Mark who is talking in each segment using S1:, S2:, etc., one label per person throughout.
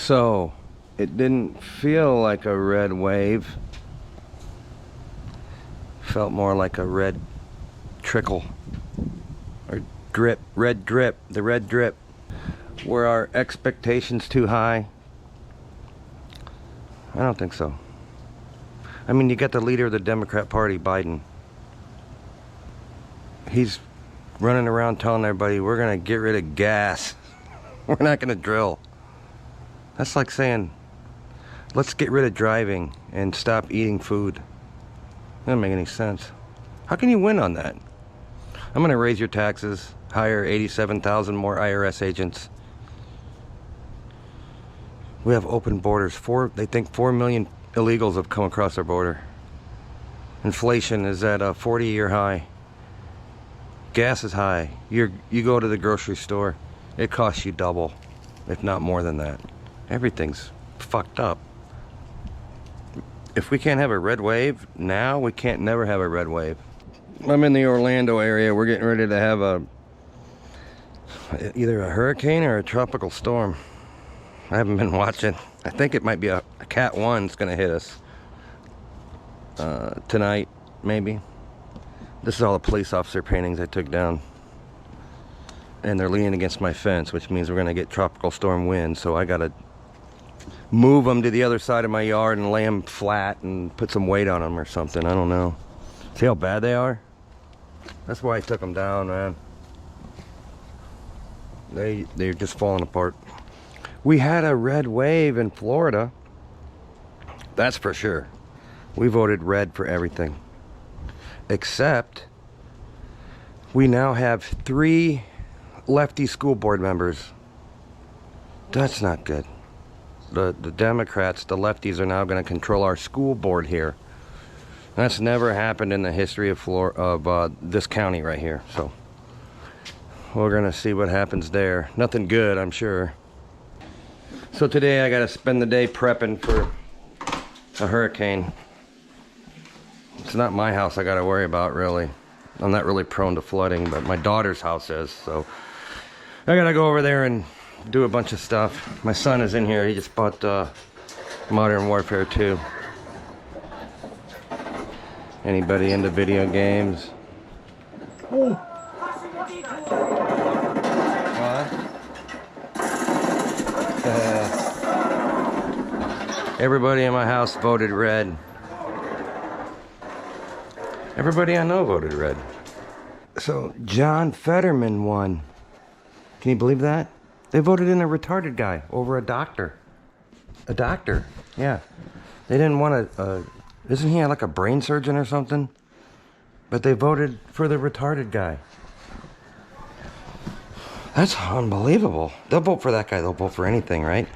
S1: So it didn't feel like a red wave. Felt more like a red trickle or drip, red drip, the red drip. Were our expectations too high? I don't think so. I mean, you got the leader of the Democrat Party, Biden. He's running around telling everybody we're gonna get rid of gas. We're not gonna drill. That's like saying, let's get rid of driving and stop eating food. That doesn't make any sense. How can you win on that? I'm gonna raise your taxes, hire 87,000 more IRS agents. We have open borders. They think 4 million illegals have come across our border. Inflation is at a 40-year high. Gas is high. You go to the grocery store, it costs you double, if not more than that. Everything's fucked up. If we can't have a red wave now, we can't never have a red wave. I'm in the Orlando area. We're getting ready to have either a hurricane or a tropical storm. I haven't been watching. I think it might be a Cat 1's gonna hit us tonight, maybe. This is all the police officer paintings I took down. And they're leaning against my fence, which means we're gonna get tropical storm wind, so I gotta move them to the other side of my yard and lay them flat and put some weight on them or something. I don't know. See how bad they are? That's why I took them down, man. They're just falling apart. We had a red wave in Florida. That's for sure. We voted red for everything. Except we now have 3 lefty school board members. That's not good. The Democrats, the lefties, are now going to control our school board here. That's never happened in the history of this county right here. So we're going to see what happens there. Nothing good, I'm sure. So today I got to spend the day prepping for a hurricane. It's not my house I got to worry about, really. I'm not really prone to flooding, but my daughter's house is. So I got to go over there and do a bunch of stuff. My son is in here. He just bought Modern Warfare 2. Anybody into video games? What? Everybody in my house voted red. Everybody I know voted red. So John Fetterman won. Can you believe that? They voted in a retarded guy over a doctor. A doctor, yeah. They didn't want isn't he like a brain surgeon or something? But they voted for the retarded guy. That's unbelievable. They'll vote for that guy, they'll vote for anything, right?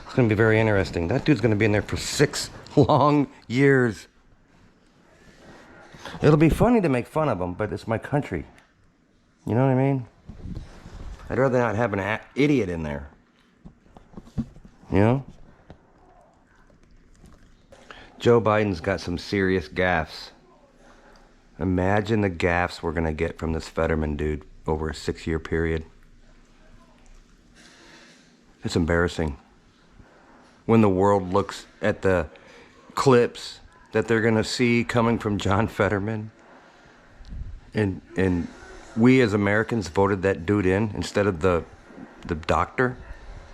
S1: It's gonna be very interesting. That dude's gonna be in there for 6 long years. It'll be funny to make fun of him, but it's my country. You know what I mean? I'd rather not have an idiot in there. You know? Joe Biden's got some serious gaffes. Imagine the gaffes we're gonna get from this Fetterman dude over a 6-year period. It's embarrassing. When the world looks at the clips that they're gonna see coming from John Fetterman, and we as Americans voted that dude in instead of the doctor,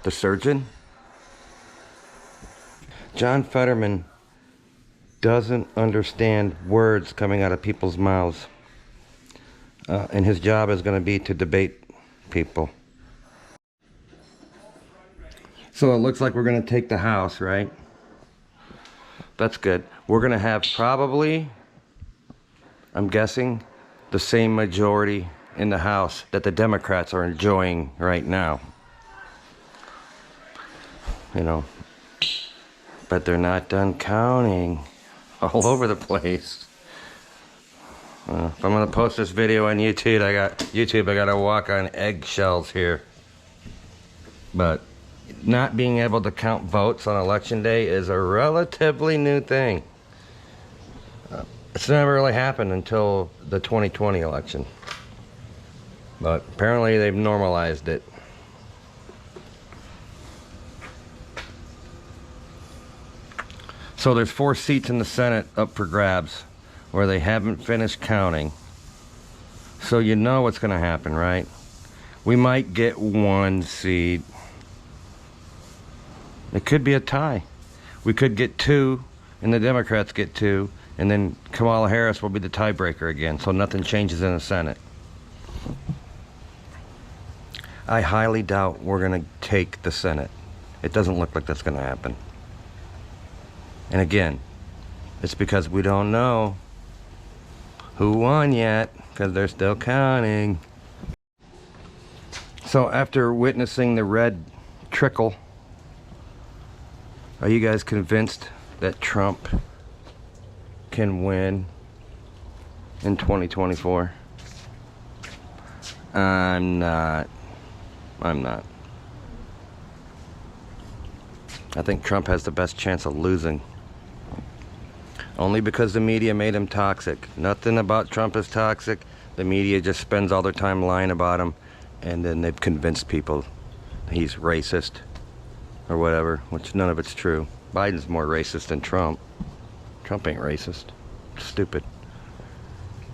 S1: the surgeon. John Fetterman doesn't understand words coming out of people's mouths. And his job is going to be to debate people. So it looks like we're going to take the House, right? That's good. We're going to have probably, I'm guessing, the same majority in the House that the Democrats are enjoying right now. You know, but they're not done counting. All over the place. If I'm gonna post this video on YouTube, I gotta walk on eggshells here. But not being able to count votes on election day is a relatively new thing. It's never really happened until the 2020 election. But apparently they've normalized it. So there's 4 seats in the Senate up for grabs where they haven't finished counting. So you know what's going to happen, right? We might get 1 seat. It could be a tie. We could get 2 and the Democrats get 2, and then Kamala Harris will be the tiebreaker again, so nothing changes in the Senate. I highly doubt we're going to take the Senate. It doesn't look like that's going to happen. And again, it's because we don't know who won yet, because they're still counting. So after witnessing the red trickle, are you guys convinced that Trump can win in 2024? I'm not. I think Trump has the best chance of losing. Only because the media made him toxic. Nothing about Trump is toxic. The media just spends all their time lying about him, and then they've convinced people he's racist or whatever, which none of it's true. Biden's more racist than Trump. Trump ain't racist. Stupid.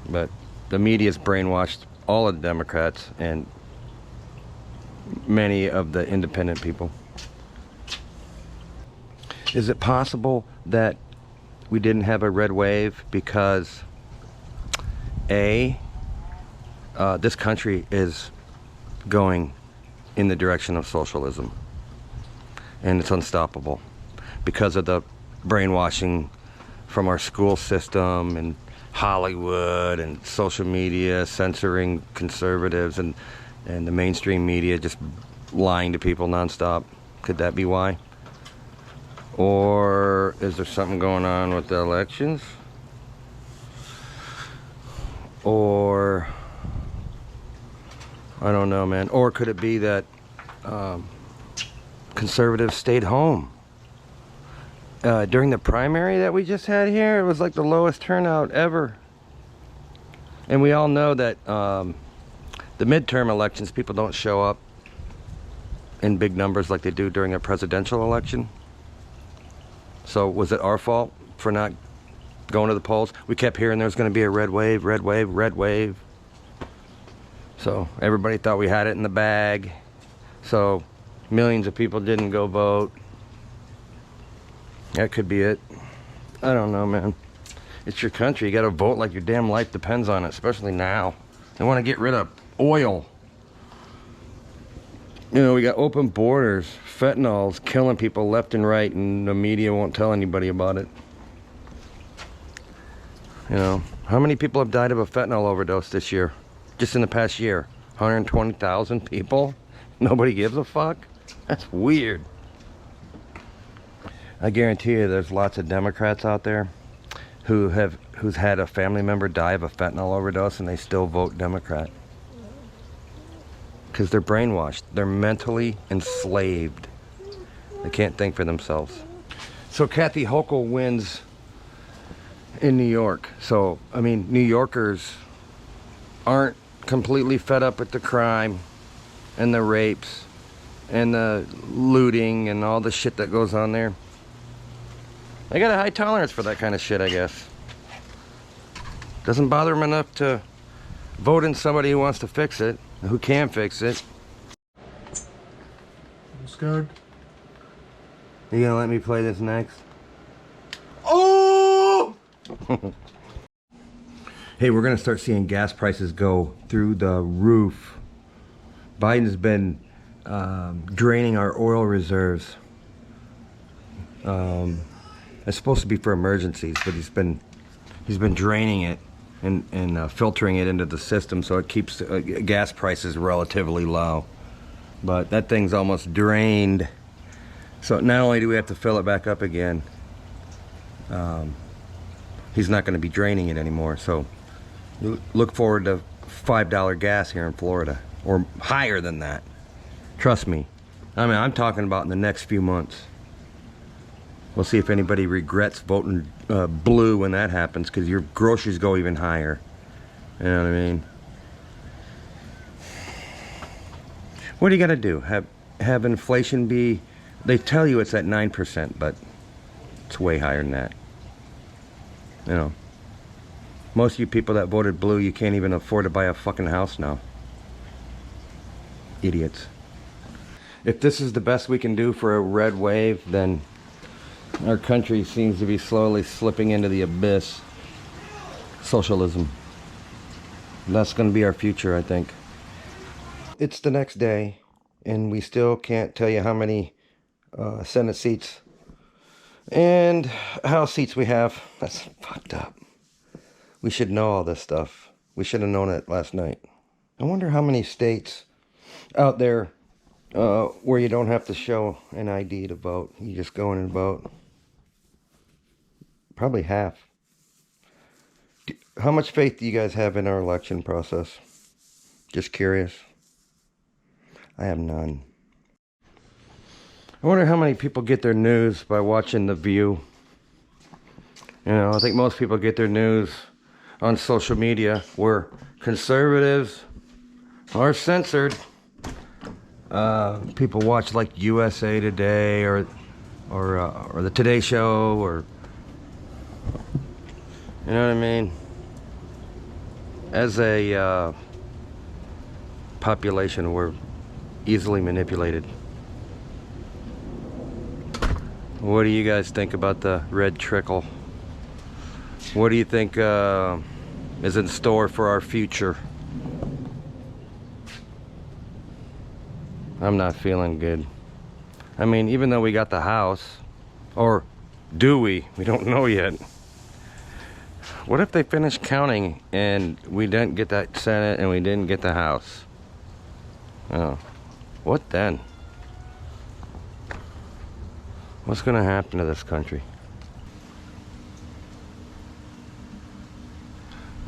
S1: But the media's brainwashed all of the Democrats and many of the independent people. Is it possible that we didn't have a red wave because this country is going in the direction of socialism and it's unstoppable because of the brainwashing from our school system and Hollywood and social media censoring conservatives and the mainstream media just lying to people nonstop? Could that be why? Or is there something going on with the elections? Or I don't know, man. Or could it be that conservatives stayed home? During the primary that we just had here, it was like the lowest turnout ever. And we all know that the midterm elections, people don't show up in big numbers like they do during a presidential election. So was it our fault for not going to the polls? We kept hearing there was going to be a red wave, red wave, red wave. So everybody thought we had it in the bag. So millions of people didn't go vote. That could be it. I don't know, man. It's your country. You got to vote like your damn life depends on it, especially now. They want to get rid of oil. You know, we got open borders, fentanyl's killing people left and right, and the media won't tell anybody about it. You know, how many people have died of a fentanyl overdose this year? Just in the past year? 120,000 people? Nobody gives a fuck? That's weird. I guarantee you there's lots of Democrats out there who's had a family member die of a fentanyl overdose and they still vote Democrat. Because they're brainwashed. They're mentally enslaved. They can't think for themselves. So Kathy Hochul wins in New York. So, I mean, New Yorkers aren't completely fed up with the crime and the rapes and the looting and all the shit that goes on there. They got a high tolerance for that kind of shit, I guess. Doesn't bother them enough to vote in somebody who wants to fix it, who can fix it.
S2: I'm scared.
S1: You gonna let me play this next?
S2: Oh!
S1: Hey, we're gonna start seeing gas prices go through the roof. Biden's been draining our oil reserves. It's supposed to be for emergencies, but he's been draining it and filtering it into the system, so it keeps gas prices relatively low. But that thing's almost drained. So not only do we have to fill it back up again, he's not going to be draining it anymore. So look forward to $5 gas here in Florida, or higher than that. Trust me. I mean, I'm talking about in the next few months. We'll see if anybody regrets voting blue when that happens, because your groceries go even higher. You know what I mean? What do you got to do? Have inflation be... They tell you it's at 9%, but It's way higher than that. You know, most of you people that voted blue, you can't even afford to buy a fucking house now. Idiots. If this is the best we can do for a red wave, then our country seems to be slowly slipping into the abyss. Socialism. That's going to be our future, I think. It's the next day, and we still can't tell you how many Senate seats and House seats we have. That's fucked up. We should know all this stuff. We should have known it last night. I wonder how many states out there where you don't have to show an ID to vote. You just go in and vote. Probably half. How much faith do you guys have in our election process? Just curious. I have none. I wonder how many people get their news by watching The View. You know, I think most people get their news on social media where conservatives are censored. People watch like USA Today or the Today Show, or you know what I mean? As a population, we're easily manipulated. What do you guys think about the red trickle? What do you think is in store for our future? I'm not feeling good. I mean, even though we got the House, or do we? We don't know yet. What if they finish counting and we didn't get that Senate and we didn't get the House? Oh, what then? What's gonna happen to this country?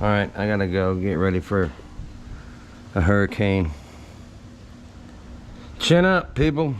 S1: Alright, I gotta go get ready for a hurricane. Chin up, people.